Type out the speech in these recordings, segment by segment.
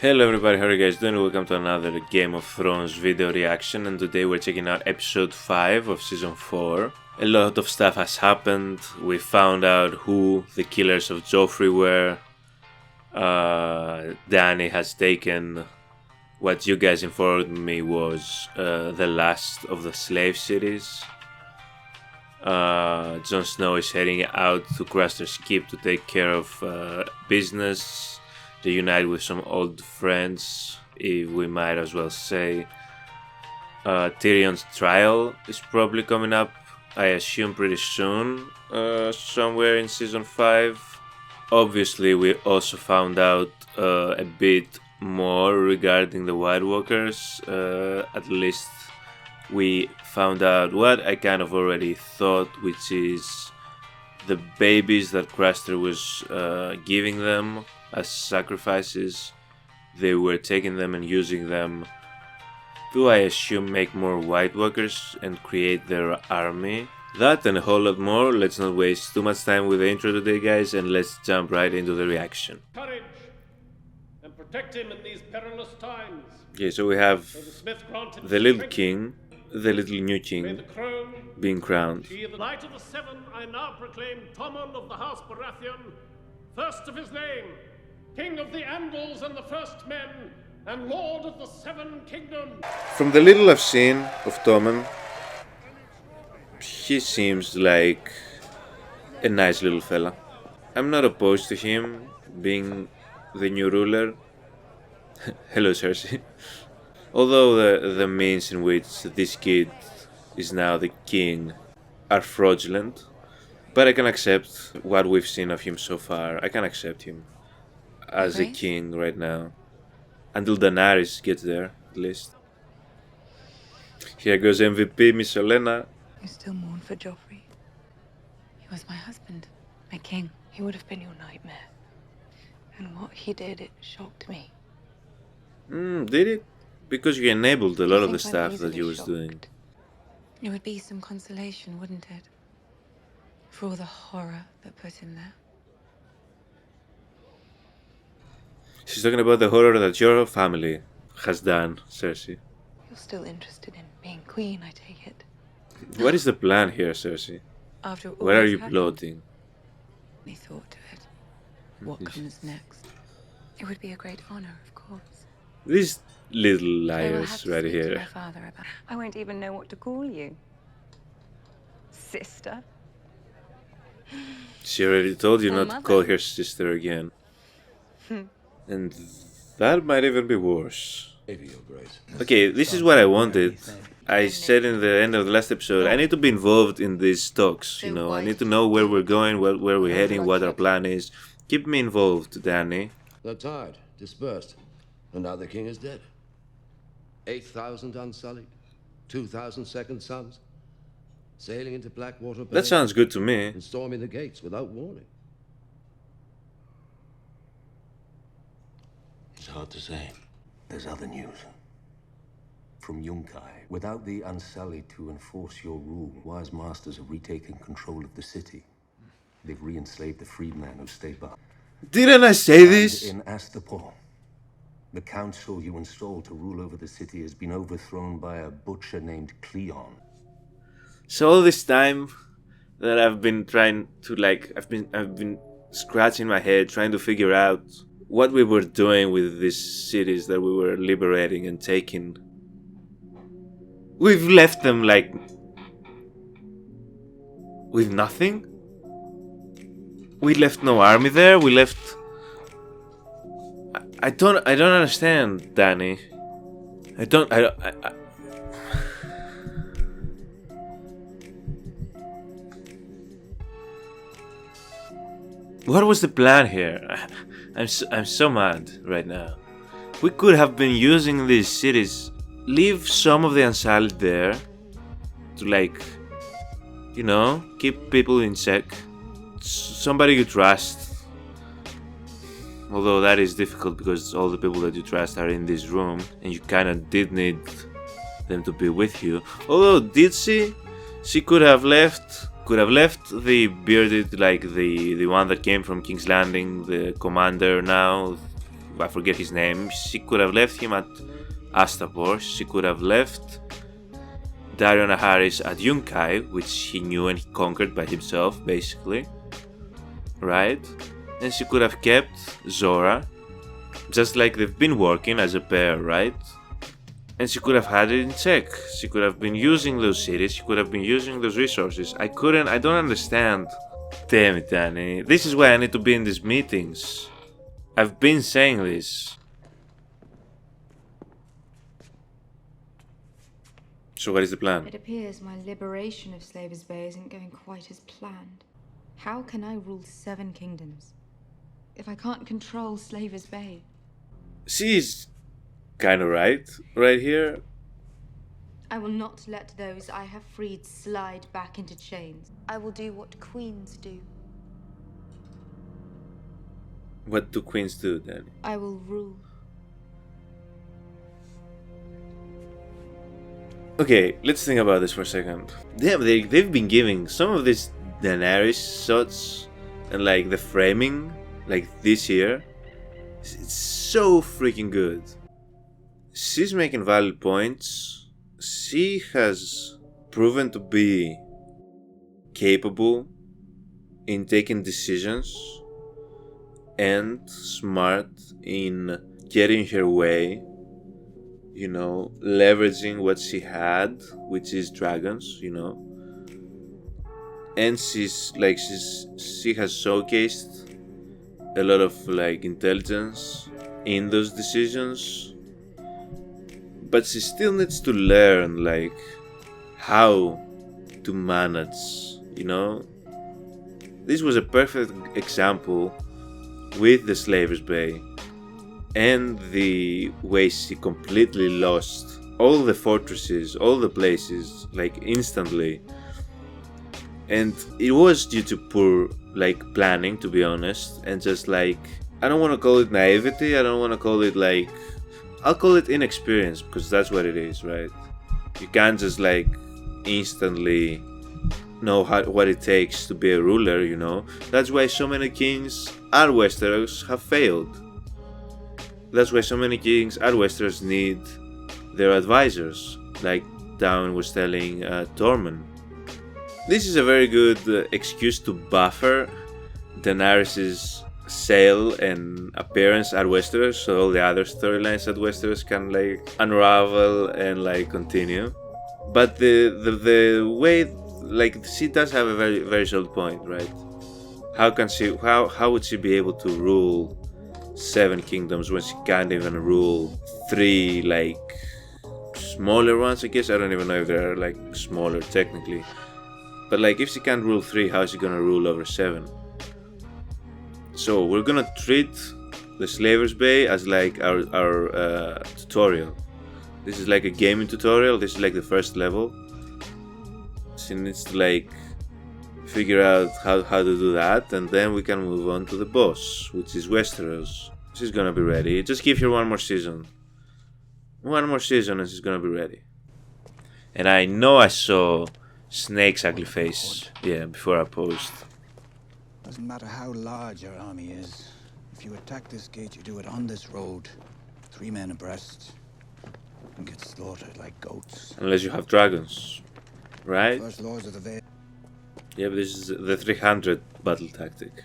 Hello everybody, how are you guys doing? Welcome to another Game of Thrones video reaction, and today we're checking out episode 5 of season 4. A lot of stuff has happened. We found out who the killers of Joffrey were. Dany has taken what you guys informed me was the last of the slave cities. Jon Snow is heading out to Craster's keep to take care of business, reunite with some old friends, if we might as well say. Tyrion's trial is probably coming up, I assume pretty soon, somewhere in season 5. Obviously we also found out a bit more regarding the White Walkers. At least we found out what I kind of already thought, which is the babies that Craster was giving them as sacrifices. They were taking them and using them to, I assume, make more White Walkers and create their army. That and a whole lot more. Let's not waste too much time with the intro today, guys, and let's jump right into the reaction. Courage and protect him in these perilous times. Okay, so we have the little king, the little new May king, the crown being crowned. be the Knight of the Seven. I now proclaim Tommen of the House Baratheon, first of his name, King of the Andals and the First Men, and Lord of the Seven Kingdoms. From the little I've seen of Tommen, he seems like a nice little fella. I'm not opposed to him being the new ruler. Hello, Cersei. Although the means in which this kid is now the king are fraudulent, but I can accept what we've seen of him so far. I can accept him as a king right now, until Daenerys gets there, at least. Here goes MVP, Miss Olena. You still mourn for Joffrey? He was my husband, my king. He would have been your nightmare. And what he did, it shocked me. Did it? Because you enabled a lot of the think I'm stuff that easily he was shocked? doing. It would be some consolation, wouldn't it? For all the horror that put him there. She's talking about the horror that your family has done, Cersei. You're still interested in being queen, I take it. What is the plan here, Cersei? After all Where are that's you happened, plotting? we thought to it. What comes next? It would be a great honor, of course. These little I will liars have to right speak to my here. father about. I won't even know what to call you. Sister? She already told you Or not to mother. call her sister again. And that might even be worse. Maybe, Your Grace. Okay, this is what I wanted. I said in the end of the last episode, I need to be involved in these talks, you know. I need to know where we're going, where we're heading, what our plan is. Keep me involved, Dany. The tide dispersed, and now the king is dead. 8,000 unsullied, 2,000 second sons, sailing into Blackwater Bay That sounds good to me. and storming the gates without warning. It's hard to say. There's other news. From Yunkai, without the Unsullied to enforce your rule, wise masters have retaken control of the city. They've re-enslaved the freedmen who stayed by. Didn't I say this? In Astapor, the council you installed to rule over the city has been overthrown by a butcher named Cleon. So all this time that I've been trying to I've been scratching my head trying to figure out what we were doing with these cities that we were liberating and taking. We've left them with nothing. We left no army there. We left. I don't understand, Dany. What was the plan here? I'm so mad right now. We could have been using these cities. Leave some of the Unsullied there to you know, keep people in check. Somebody you trust. Although that is difficult because all the people that you trust are in this room and you kinda did need them to be with you. Although, did she? She could have left the bearded, like the one that came from King's Landing, the commander now, I forget his name. She could have left him at Astapor. She could have left Daenerys Naharis at Yunkai, which he knew and he conquered by himself, basically. Right? And she could have kept Zora, just like they've been working as a pair, right? And she could have had it in check. She could have been using those cities. She could have been using those resources. I don't understand. Damn it, Danny. This is why I need to be in these meetings. I've been saying this. So what is the plan? It appears my liberation of Slavers Bay isn't going quite as planned. How can I rule 7 kingdoms if I can't control Slavers Bay? She's kind of right here. I will not let those I have freed slide back into chains. I will do what queens do. What do queens do, Danny? I will rule. Okay, let's think about this for a second. They've been giving some of these Daenerys shots and like the framing, like this here, it's so freaking good. She's making valid points. She has proven to be capable in taking decisions and smart in getting her way. You know, leveraging what she had, which is dragons, you know. And she has showcased a lot of like intelligence in those decisions. But she still needs to learn like how to manage, you know. This was a perfect example with the Slavers Bay. And the way she completely lost all the fortresses, all the places, like instantly. And it was due to poor, like, planning, to be honest. And just like, I don't want to call it naivety, I don't want to call it like, I'll call it inexperience, because that's what it is, right? You can't just like, instantly know what it takes to be a ruler, you know. That's why so many kings and Westeros have failed. That's why so many kings and Westeros need their advisors, like Darwin was telling Tormund. This is a very good excuse to buffer Daenerys' sail and appearance at Westeros, so all the other storylines at Westeros can like unravel and like continue. But the way, like, she does have a very very solid point, right? How would she be able to rule 7 kingdoms when she can't even rule 3 like smaller ones? I guess I don't even know if they're like smaller technically, but like if she can't rule 3, how is she gonna rule over 7? So we're gonna treat the Slavers Bay as like our tutorial. This is like a gaming tutorial. This is like the first level. She needs to like figure out how to do that, and then we can move on to the boss, which is Westeros. She's gonna be ready. Just give her one more season and she's gonna be ready. And I know I saw Snake's ugly face, yeah, before I posed. Doesn't matter how large your army is. If you attack this gate, you do it on this road, 3 men abreast, and get slaughtered like goats. Unless you have dragons, right? First lords of the Vale. Yeah, but this is the 300 battle tactic.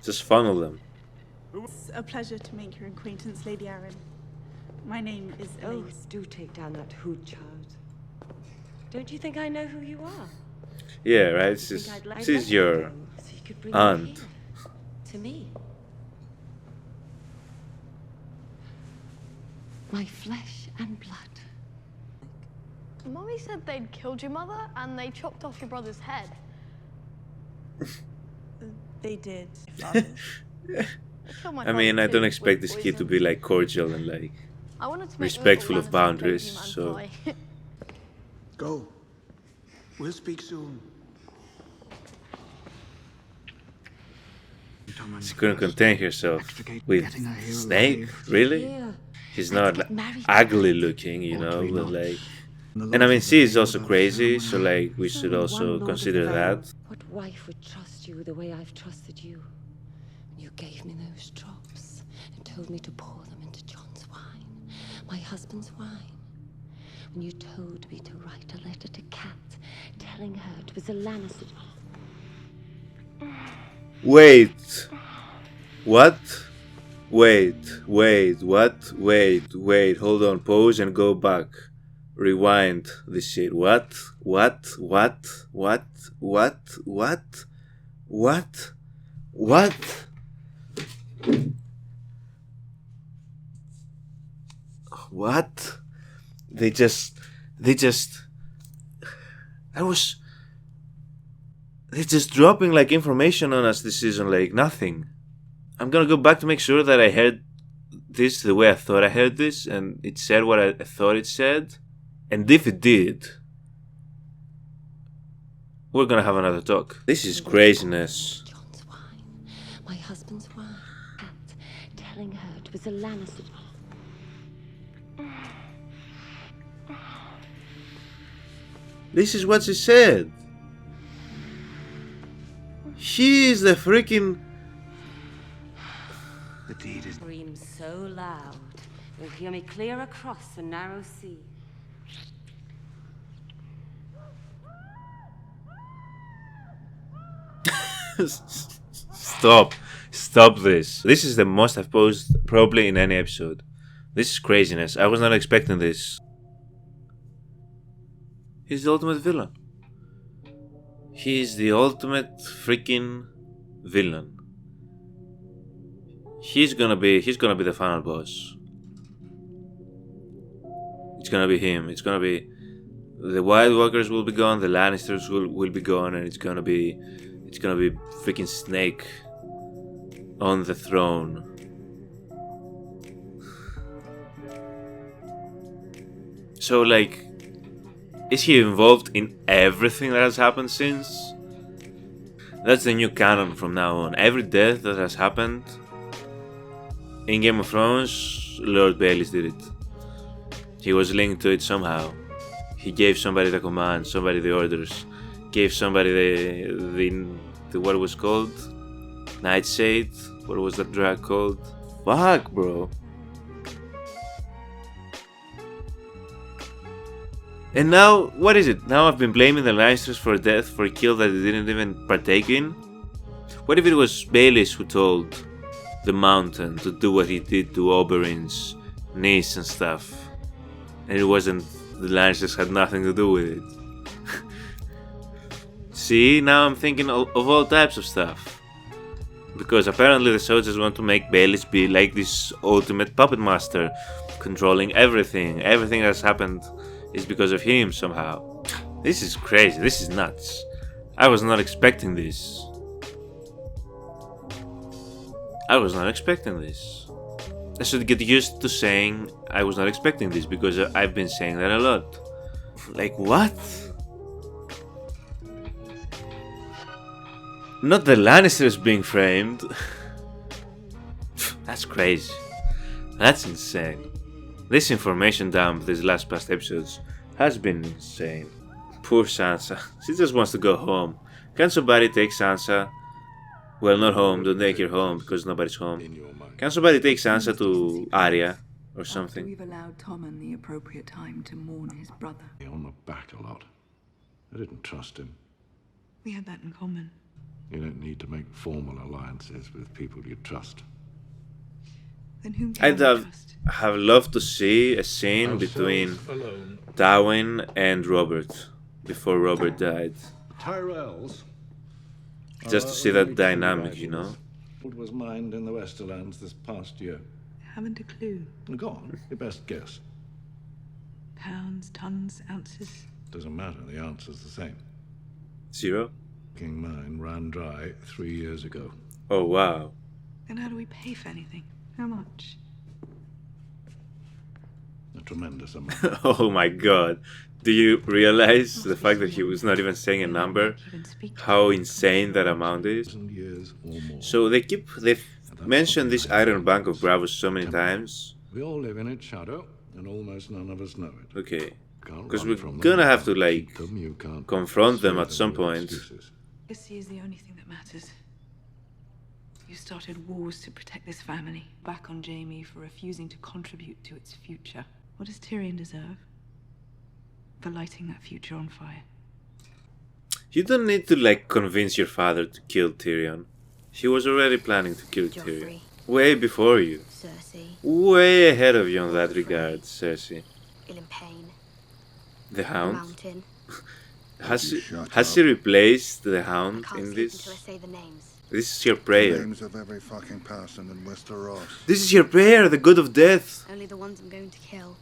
Just funnel them. It's a pleasure to make your acquaintance, Lady Arryn. My name is Elaine. Oh, do take down that hood, child. Don't you think I know who you are? Yeah, right? She's your So you could bring aunt. her here, to me. My flesh and blood. Mummy said they'd killed your mother and they chopped off your brother's head. They did. I mean, I don't expect this kid to be like cordial and like respectful of boundaries, so... Go. We'll speak soon. She couldn't contain herself with Snake, really? He's not like, ugly looking, you know, but like... And I mean, she is also crazy, so like, we should also consider that. What wife would trust you the way I've trusted you? You gave me those drops and told me to pour them into John's wine, my husband's wine. When you told me to write a letter to Kat, telling her it was a Lannister. Wait. What? Wait, what? Wait, hold on, pause and go back. Rewind this shit. What? What? They just they're just dropping like information on us this season like nothing. I'm gonna go back to make sure that I heard this the way I thought I heard this and it said what I thought it said. And if it did, we're gonna have another talk. This is craziness. John's wine, my husband's wine. Kat, telling her it was a Lannister. This is what she said. She is the freaking... The deed is... Scream so loud, you'll hear me clear across the narrow sea. Stop this. This is the most I've paused probably in any episode. This is craziness. I was not expecting this. He's the ultimate villain. He's the ultimate freaking villain. He's gonna be the final boss. It's gonna be him. It's gonna be the White Walkers will be gone, the Lannisters will be gone, and it's gonna be freaking Snake on the throne. So like, is he involved in everything that has happened since? That's the new canon from now on. Every death that has happened in Game of Thrones, Lord Baelish did it. He was linked to it somehow. He gave somebody the command, somebody the orders, gave somebody the what it was called? Nightshade? What was that drug called? Fuck, bro. And now, what is it? Now I've been blaming the Lannisters for death, for a kill that they didn't even partake in? What if it was Baelish who told the Mountain to do what he did to Oberyn's niece and stuff? And it wasn't, the Lannisters had nothing to do with it. See, now I'm thinking of all types of stuff. Because apparently the soldiers want to make Baelish be like this ultimate puppet master, controlling everything. Everything that's happened is because of him somehow. This is crazy, this is nuts. I was not expecting this. I should get used to saying I was not expecting this, because I've been saying that a lot. Like, what? Not the Lannisters being framed. That's crazy. That's insane. This information dump these last past episodes has been insane. Poor Sansa. She just wants to go home. Can somebody take Sansa? Well, not home. Don't take her home because nobody's home. Can somebody take Sansa to Arya or something? We've allowed Tommen the appropriate time to mourn his brother. On the back a lot. I didn't trust him. We had that in common. You don't need to make formal alliances with people you trust. Then whom can I'd we trust? have loved to see a scene between Tywin and Robert before Robert died. Tyrells. Just to see that dynamic, you know? What was mined in the Westerlands this past year? Haven't a clue. Go on, your best guess. Pounds, tons, ounces. Doesn't matter, the answer's the same. 0? King Mine ran dry 3 years ago. Oh, wow. Then how do we pay for anything? How much? A tremendous amount. Oh my god. Do you realize the fact that he was not even saying a number? How insane that amount is? So they've mentioned this Iron Bank of Bravos so many times. We all live in its shadow, and almost none of us know it. Okay. Because we're gonna have to, like, confront them at some point. Legacy is the only thing that matters. You started wars to protect this family. Back on Jaime for refusing to contribute to its future. What does Tyrion deserve? For lighting that future on fire. You don't need to, like, convince your father to kill Tyrion. He was already planning to kill Tyrion. Way before you. Cersei. Way ahead of you on that regard, Cersei. Ill in pain. The Hound? Mountain. Has she replaced the Hound in this? Until I say the names. This is your prayer. Names of every fucking person in Westeros. This is your prayer, the god of death. Only the ones I'm going to kill.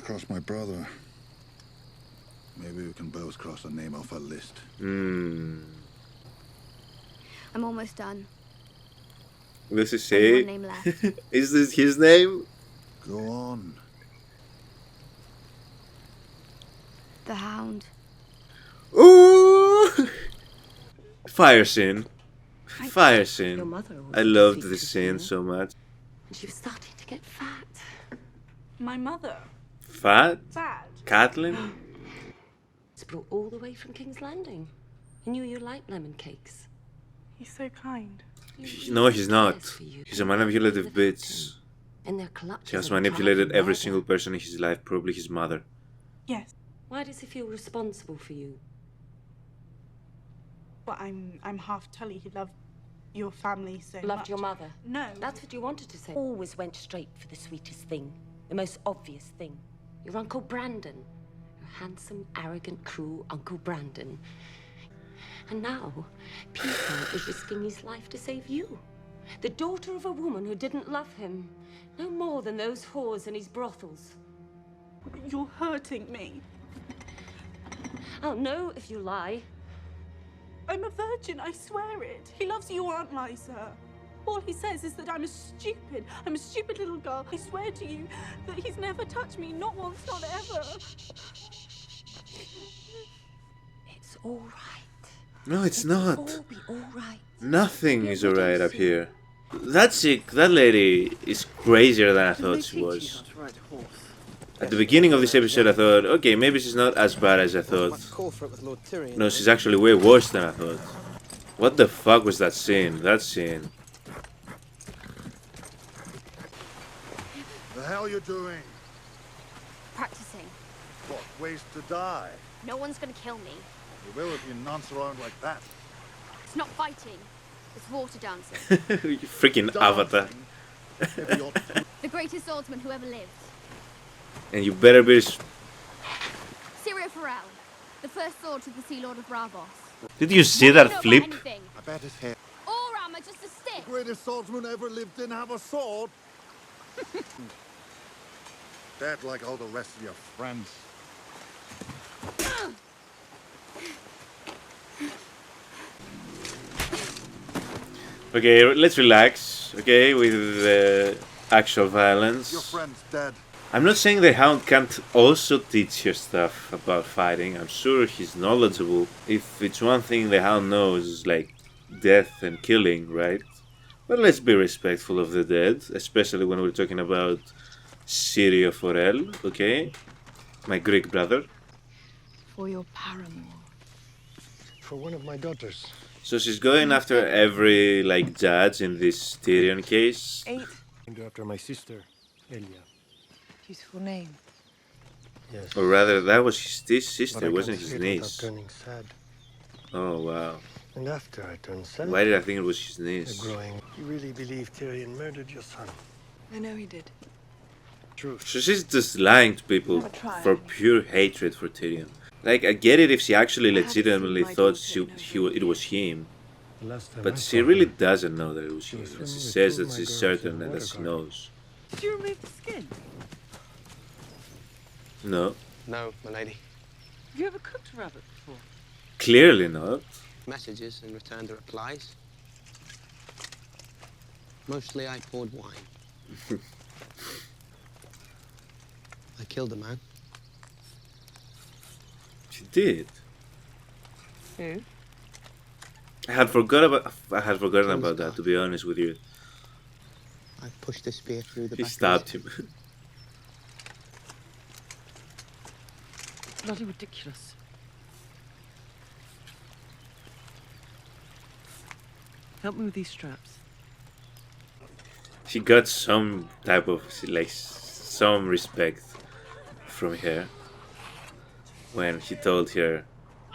Cross my brother. Maybe we can both cross a name off a list. Hmm. I'm almost done. Does he say? Only one name left. Is this his name? Go on. The Hound. Ooh! Fire scene. Fire Your scene. mother was I a loved secret this scene healer. so much. And she was starting to get fat. My mother. Fat? Sad. Catelyn? It's brought all the way from King's Landing. He knew you liked lemon cakes. He's so kind. No, he's not. He's a manipulative bitch. And their clutches. He has of manipulated power every murder. single person in his life, probably his mother. Yes. Why does he feel responsible for you? But I'm half Tully. He loved your family so Loved much. your mother? No. That's what you wanted to say. Always went straight for the sweetest thing. The most obvious thing. Your Uncle Brandon. Your handsome, arrogant, cruel Uncle Brandon. And now, Peter is risking his life to save you. The daughter of a woman who didn't love him. No more than those whores in his brothels. You're hurting me. I'll know if you lie. I'm a virgin, I swear it. He loves you, Aunt Lysa. All he says is that I'm a stupid little girl. I swear to you that he's never touched me, not once, not ever. It's all right. No, it's not. All be all right. Nothing is alright up here. That chick, that lady, is crazier than I thought she was. At the beginning of this episode I thought, okay, maybe she's not as bad as I thought. No, she's actually way worse than I thought. What the fuck was that scene? That scene. The hell you doing? Practicing. What, ways to die? No one's gonna kill me. You will if you nonce around like that. It's not fighting. It's water dancing. You freaking avatar. The greatest swordsman who ever lived. And you better be... Syrio Forel. The first sword to the Sea Lord of Bravos. Did you see that flip? I bet his hair. Or armor, just a stick. The greatest swordsman ever lived didn't have a sword. Dead like all the rest of your friends. Okay, let's relax, okay, with the actual violence. Your friend's dead. I'm not saying the Hound can't also teach you stuff about fighting. I'm sure he's knowledgeable. If it's one thing the Hound knows, like death and killing, right? But let's be respectful of the dead, especially when we're talking about Syrio Forel, okay? My Greek brother. For your paramour. For one of my daughters. So she's going after every, like, judge in this Tyrion case. 8. Named after my sister, Elia. Beautiful name. Yes. Or rather, that was his But sister, I wasn't can't his say it without niece. turning sad. Oh, wow. And after I turned sad, Why did I think it was his the niece? growing. You really believe Tyrion murdered your son? I know he did. Truth. So she's just lying to people Never tried. for pure hatred for Tyrion. Like, I get it if she actually legitimately my thought daughter it was him. The last time I But she saw really her, doesn't know that it was him. was And she swimming with says two that of my she's girls certain in the and that water she garden. knows. Did you remove the skin? No, No, my lady. Have you ever cooked a rabbit before? clearly not. Messages and returned the replies. Mostly I poured wine. I killed a man. She did. Who? I had forgotten about that, to be honest with you. I pushed the spear through the He back stabbed of his him. Bloody ridiculous. Help me with these straps. She got some type of, like, some respect from her when he told her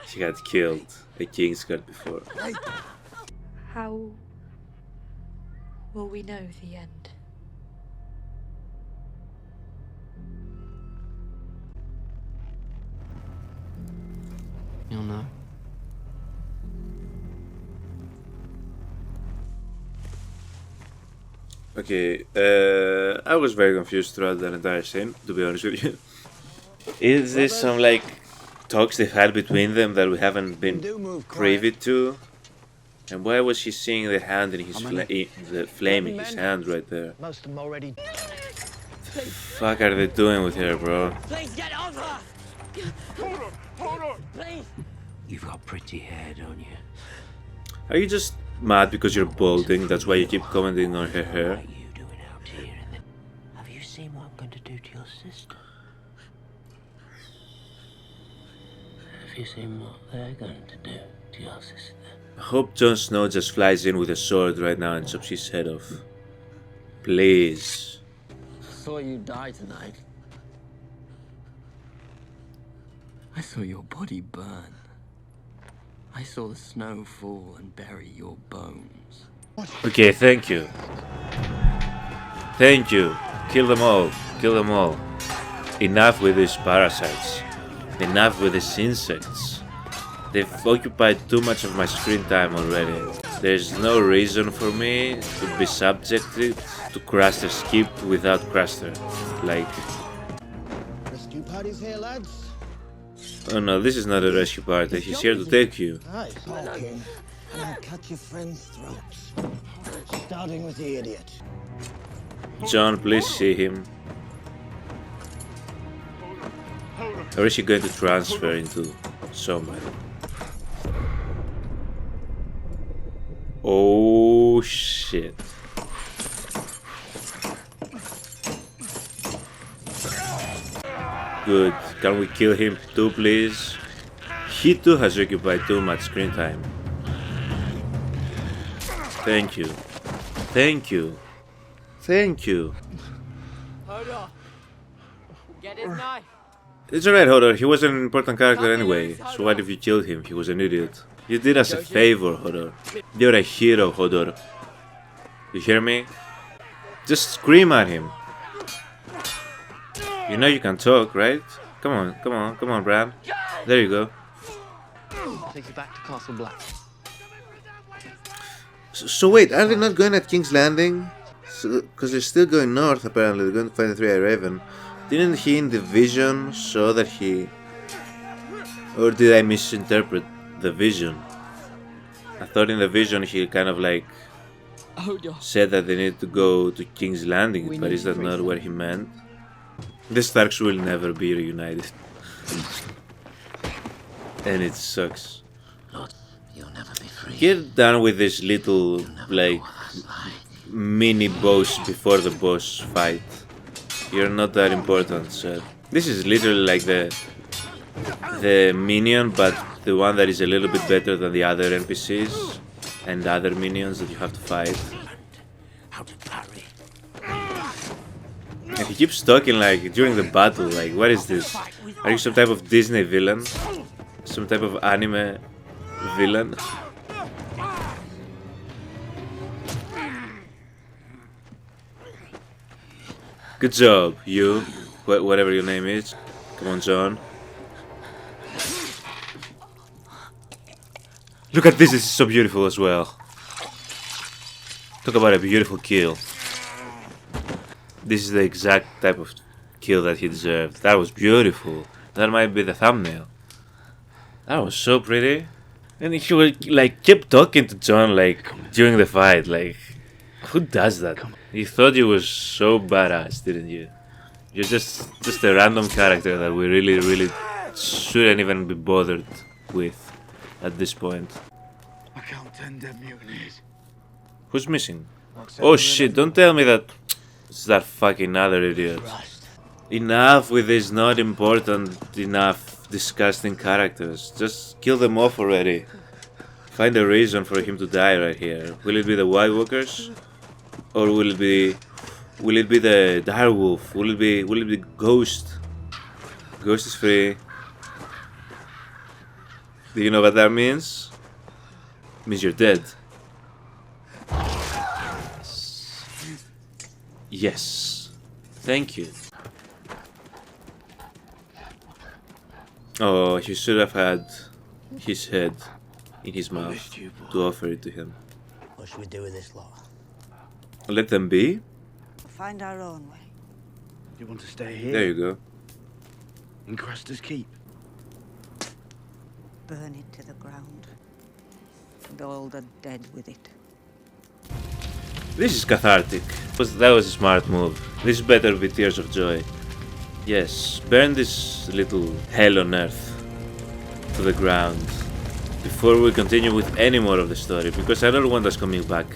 she had killed a Kingsguard before. How will we know the end? You'll know. Okay, I was very confused throughout that entire scene, to be honest with you. Is this some, like, talks they've had between them that we haven't been privy to? And why was she seeing the hand in his the flame in his hand right there? Most of them already. The fuck are they doing with her, bro? Please get over! Hold on! Please! You've got pretty hair, don't you? Are you just mad because you're balding? That's why you keep commenting on her hair? What are you doing out here? Have you seen what I'm going to do to your sister? Have you seen what they're going to do to your sister? I hope Jon Snow just flies in with a sword right now and chops his head off. Please. I saw you die tonight. I saw your body burn. I saw the snow fall and bury your bones. Okay, thank you. Thank you. Kill them all. Kill them all. Enough with these parasites. Enough with these insects. They've occupied too much of my screen time already. There's no reason for me to be subjected to Craster skipped without Craster. Like... Rescue party's here, lads. Oh no, this is not a rescue party. He's here to take you. Aye, okay. And I'll cut your friends' throats. Starting with the idiot. John, please see him. Or is he going to transfer into somebody? Oh shit. Good. Can we kill him too, please? He too has occupied too much screen time. Thank you. Thank you. Thank you. Hodor! Get his knife! It's alright, Hodor. He was an important character anyway. So what if you killed him? He was an idiot. You did us a favor, Hodor. You're a hero, Hodor. You hear me? Just scream at him. You know you can talk, right? Come on, come on, come on, Bran. There you go. Take you back to Castle Black. So wait, are they not going at King's Landing? Because they're still going north, apparently. They're going to find the Three-Eyed Raven. Didn't he in the vision show that he... Or did I misinterpret the vision? I thought in the vision he kind of like... said that they need to go to King's Landing, but is that not what he meant? The Starks will never be reunited. And it sucks. You'll never be free. Get done with this little, like, mini boss before the boss fight. You're not that important, sir. This is literally like the minion, but the one that is a little bit better than the other NPCs and other minions that you have to fight. How to parry. And he keeps talking like during the battle, like, what is this? Are you some type of Disney villain? Some type of anime villain? Good job, you, whatever your name is. Come on, John. Look at this is so beautiful as well. Talk about a beautiful kill. This is the exact type of kill that he deserved. That was beautiful. That might be the thumbnail. That was so pretty. And he would, like, kept talking to John, like, during the fight. Like, who does that? You thought you was so badass, didn't you? You're just a random character that we really shouldn't even be bothered with at this point. I count 10 dead mutinies. Who's missing? Oh shit, don't tell me that it's that fucking other idiot. Enough with these not important enough disgusting characters. Just kill them off already. Find a reason for him to die right here. Will it be the White Walkers? Or will it be the Direwolf? Will it be Ghost? Ghost is free. Do you know what that means? It means you're dead. Yes. Thank you. Oh, he should have had his head in his mouth to offer it to him. What should we do with this lot? Let them be? We'll find our own way. You want to stay here? There you go. In Craster's Keep? Burn it to the ground. And all the dead with it. This is cathartic. That was a smart move. This better be tears of joy. Yes, burn this little hell on earth to the ground before we continue with any more of the story, because I don't want us coming back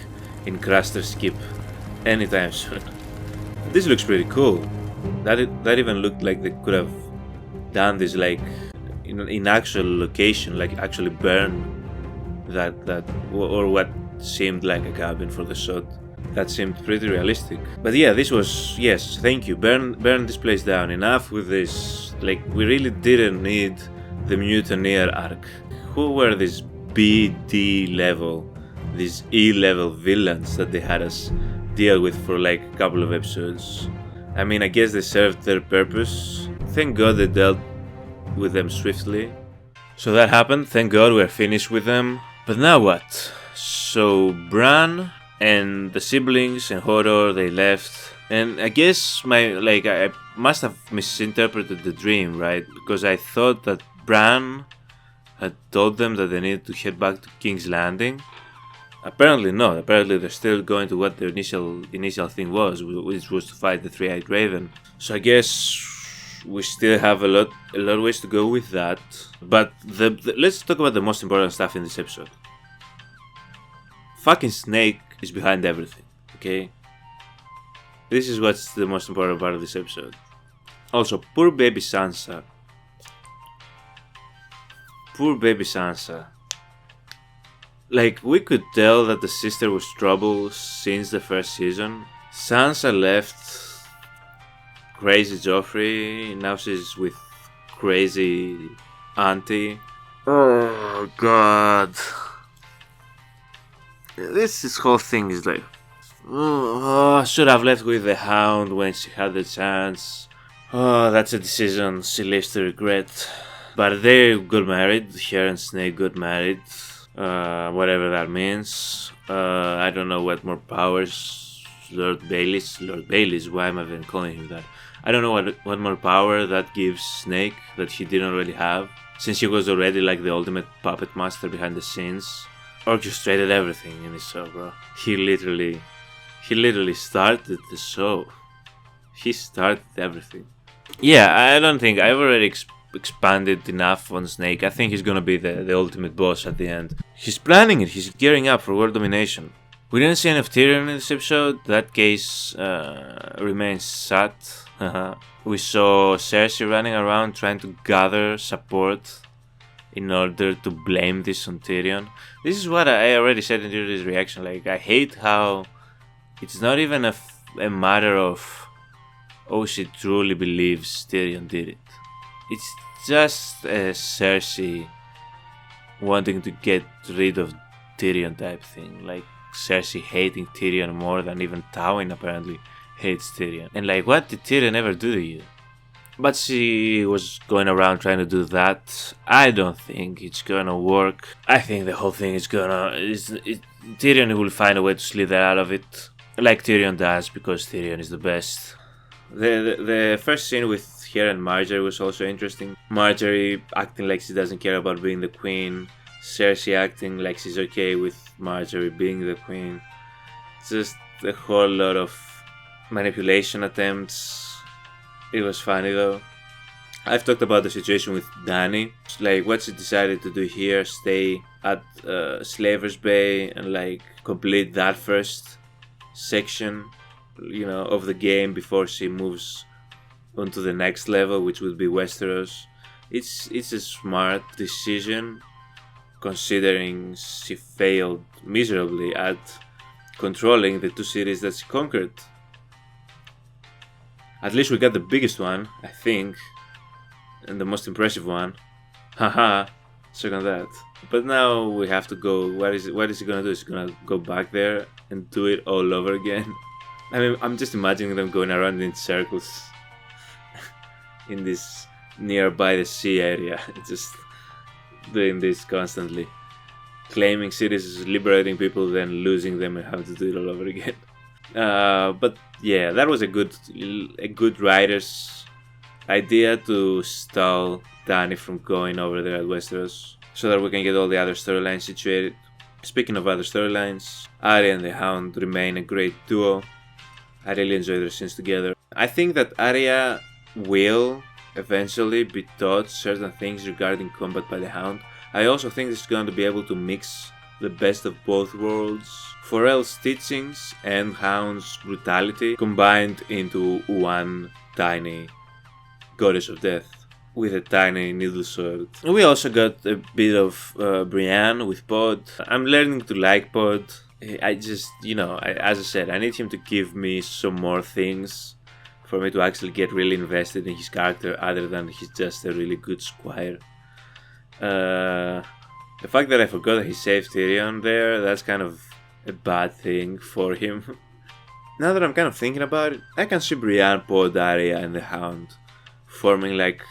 in Craster's Keep anytime soon. This looks pretty cool. That even looked like they could have done this like in actual location, like actually burn that or what seemed like a cabin for the shot. That seemed pretty realistic. But yeah, this was, yes, thank you. Burn this place down. Enough with this. Like, we really didn't need the mutineer arc. Who were these B, D level, these E level villains that they had us deal with for like a couple of episodes? I mean, I guess they served their purpose. Thank God they dealt with them swiftly. So that happened. Thank God we're finished with them. But now what? So Bran and the siblings and Hodor, they left, and I guess I must have misinterpreted the dream, right? Because I thought that Bran had told them that they needed to head back to King's Landing. Apparently not. Apparently they're still going to what their initial thing was, which was to fight the Three-Eyed Raven. So I guess we still have a lot of ways to go with that. But let's talk about the most important stuff in this episode. Fucking Snake is behind everything, okay? This is what's the most important part of this episode. Also, poor baby Sansa. Poor baby Sansa. Like, we could tell that the sister was trouble since the first season. Sansa left crazy Joffrey, now she's with crazy auntie. Oh god. This whole thing is like, should have left with the Hound when she had the chance. Oh, that's a decision she lives to regret. But they got married, her and Snake got married, whatever that means. I don't know what more powers Lord Baelish, why am I even calling him that? I don't know what more power that gives Snake that he didn't already have, since he was already like the ultimate puppet master behind the scenes. Orchestrated everything in the show, bro. He literally started the show. He started everything. Yeah, I don't think I've already expanded enough on Snake. I think he's gonna be the ultimate boss at the end. He's planning it. He's gearing up for world domination. We didn't see any of Tyrion in this episode. That case remains sat. We saw Cersei running around trying to gather support in order to blame this on Tyrion. This is what I already said in this reaction. Like, I hate how it's not even a matter of, oh, she truly believes Tyrion did it. It's just a Cersei wanting to get rid of Tyrion type thing. Like, Cersei hating Tyrion more than even Tywin apparently hates Tyrion. And like, what did Tyrion ever do to you? But she was going around trying to do that. I don't think it's gonna work. I think the whole thing is Tyrion will find a way to slither out of it. Like Tyrion does, because Tyrion is the best. The first scene with her and Marjorie was also interesting. Marjorie acting like she doesn't care about being the queen. Cersei acting like she's okay with Marjorie being the queen. Just a whole lot of manipulation attempts. It was funny though. I've talked about the situation with Dany. Like, what she decided to do here, stay at Slaver's Bay and like complete that first section, of the game before she moves onto the next level, which would be Westeros. It's a smart decision, considering she failed miserably at controlling the 2 cities that she conquered. At least we got the biggest one, I think, and the most impressive one. Haha, second that. But now we have to go. What is he gonna do? Is he gonna go back there and do it all over again? I mean, I'm just imagining them going around in circles in this nearby the sea area, just doing this constantly, claiming cities, liberating people, then losing them and having to do it all over again. But yeah, that was a good writer's idea to stall Dany from going over there at Westeros, so that we can get all the other storylines situated. Speaking of other storylines, Arya and the Hound remain a great duo. I really enjoy their scenes together. I think that Arya will eventually be taught certain things regarding combat by the Hound. I also think she's going to be able to mix the best of both worlds. Forel's teachings and Hound's brutality combined into one tiny goddess of death with a tiny needle sword. We also got a bit of Brienne with Pod. I'm learning to like Pod. I just, as I said, I need him to give me some more things for me to actually get really invested in his character, other than he's just a really good squire. The fact that I forgot that he saved Tyrion there, that's kind of a bad thing for him. Now that I'm kind of thinking about it, I can see Brienne, Pod, Arya and the Hound forming like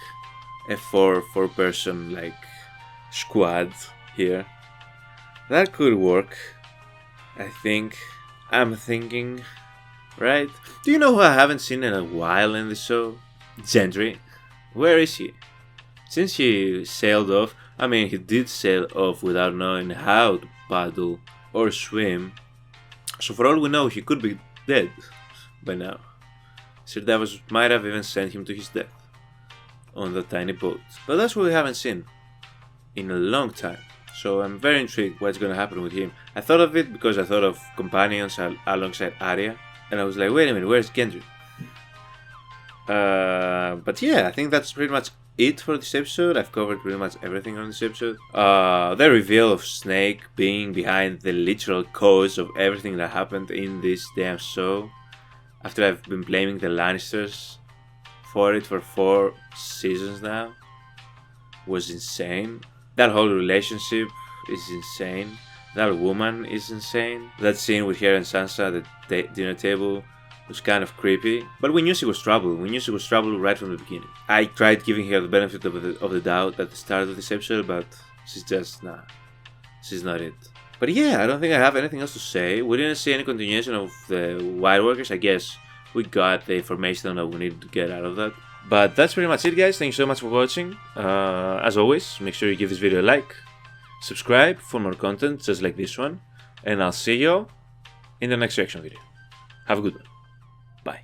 a four-person like squad here. That could work, I think. I'm thinking, right? Do you know who I haven't seen in a while in the show? Gendry. Where is he? Since he sailed off, I mean, he did sail off without knowing how to paddle or swim, so for all we know, he could be dead by now. Sir Davos might have even sent him to his death on that tiny boat. But that's what we haven't seen in a long time, so I'm very intrigued what's gonna happen with him. I thought of it because I thought of companions alongside Arya, and I was like, wait a minute, where's Gendry? But yeah, I think that's pretty much it for this episode. I've covered pretty much everything on this episode. The reveal of Snake being behind the literal cause of everything that happened in this damn show, after I've been blaming the Lannisters for it for 4 seasons now, was insane. That whole relationship is insane. That woman is insane. That scene with her and Sansa at the dinner table was kind of creepy, but we knew she was trouble. We knew she was trouble right from the beginning. I tried giving her the benefit of the doubt at the start of this episode, but she's just, nah, she's not it. But yeah, I don't think I have anything else to say. We didn't see any continuation of the White Walkers. I guess we got the information that we needed to get out of that. But that's pretty much it, guys. Thank you so much for watching. As always, make sure you give this video a like, subscribe for more content just like this one, and I'll see you in the next reaction video. Have a good one. Bye.